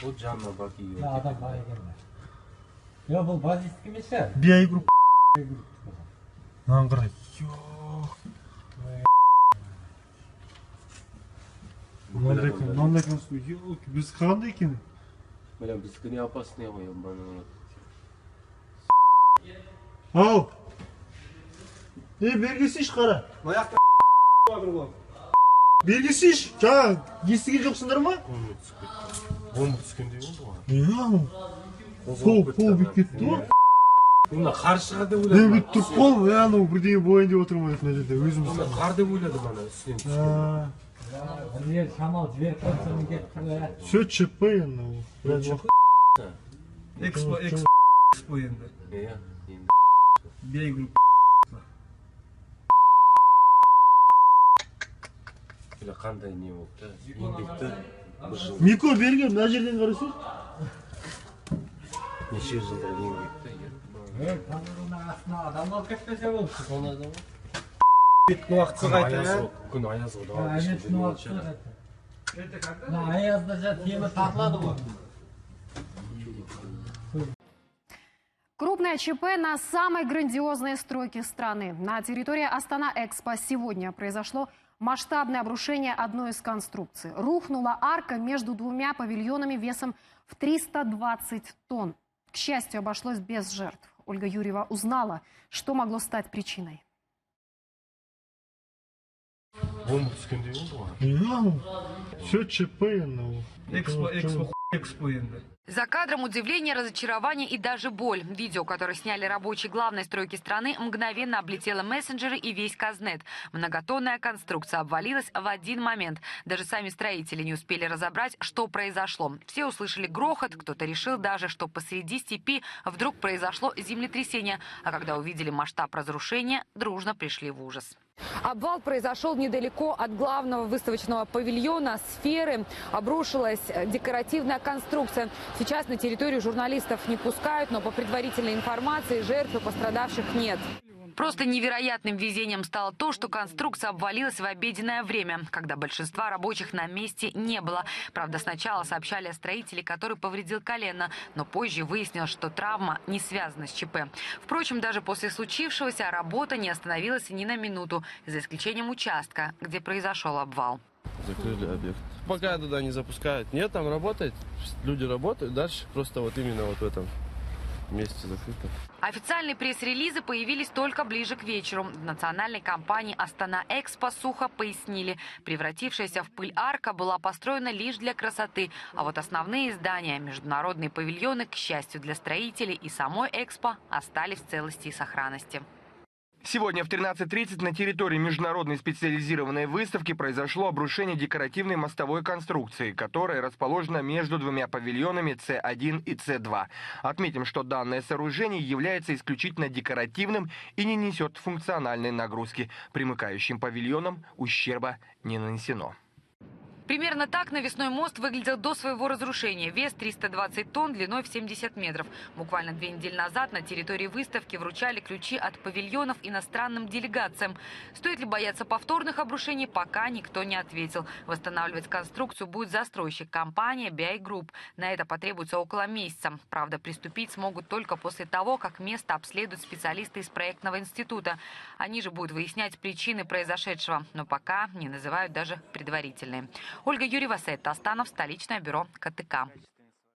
Вот жанна баки. Адам бар екен. Я бұл базистік емес шығар. BI Group. Аңғыра. Мынандай конструкция. Біз қандай екен? Бля, біздікі не опасный ғой, ебаный. Ау! Бергесейші қара. Маяқта бар ғой. Бергесейші. Жаңа естіген жоқсыңдар ма? Бомба түскендей болды ғой. Пол бит кетті ғой. Мына қар шығар деп Бит ойладым. тұрып қол, анау бірдеңе болайын деп отырмын мына жерде өзіміз. Мен қар деп ойладым ана үстінен түскен. Бір шамал жіберіп қойсаң кетті ғой. Все ЧП анау. Экспо енді. Иә, енді. BI Group. Бля, қандай не болды? Еңбекті бір жыл. Мико берген мына жерден қарасай. Неше жылдар еңбекті. Камераның астына адам алып кетпесе болды. Соны адам ғой. Беткі уақытсы қайта. Күн аяз ғой. Әнеттің уақытсы қайта. Аязда жа темір тақылады ғой. Крупное ЧП на самой грандиозной стройке страны. На территории Астана-Экспо сегодня произошло масштабное обрушение одной из конструкций. Рухнула арка между двумя павильонами весом в 320 тонн. К счастью, обошлось без жертв. Ольга Юрьева узнала, что могло стать причиной. Бомба түскендей болды ғой. Все ЧП анау. Экспо енді. За кадром удивление, разочарование и даже боль. Видео, которое сняли рабочие главной стройки страны, мгновенно облетело мессенджеры и весь Казнет. Многотонная конструкция обвалилась в один момент. Даже сами строители не успели разобрать, что произошло. Все услышали грохот, кто-то решил даже, что посреди степи вдруг произошло землетрясение. А когда увидели масштаб разрушения, дружно пришли в ужас. Обвал произошел недалеко от главного выставочного павильона «Сферы». Обрушилась декоративная конструкция. Сейчас на территорию журналистов не пускают, но по предварительной информации жертв и пострадавших нет. Просто невероятным везением стало то, что конструкция обвалилась в обеденное время, когда большинства рабочих на месте не было. Правда, сначала сообщали о строителе, который повредил колено, но позже выяснилось, что травма не связана с ЧП. Впрочем, даже после случившегося работа не остановилась ни на минуту, за исключением участка, где произошел обвал. Закрыли объект. Пока туда не запускают. Нет, там работает. Люди работают. Дальше просто вот именно вот в этом месте закрыто. Официальные пресс-релизы появились только ближе к вечеру. В национальной компании «Астана-Экспо» сухо пояснили. Превратившаяся в пыль арка была построена лишь для красоты. А вот основные здания, международные павильоны, к счастью для строителей и самой «Экспо», остались в целости и сохранности. Сегодня в 13:30 на территории международной специализированной выставки произошло обрушение декоративной мостовой конструкции, которая расположена между двумя павильонами С1 и С2. Отметим, что данное сооружение является исключительно декоративным и не несет функциональной нагрузки. Примыкающим павильонам ущерба не нанесено. Примерно так навесной мост выглядел до своего разрушения. Вес 320 тонн, длиной в 70 метров. Буквально 2 недели назад на территории выставки вручали ключи от павильонов иностранным делегациям. Стоит ли бояться повторных обрушений, пока никто не ответил. Восстанавливать конструкцию будет застройщик, компания BI Group. На это потребуется около месяца. Правда, приступить смогут только после того, как место обследуют специалисты из проектного института. Они же будут выяснять причины произошедшего, но пока не называют даже предварительные. Ольга Юрьева, Сайт Астанов, столичное бюро КТК.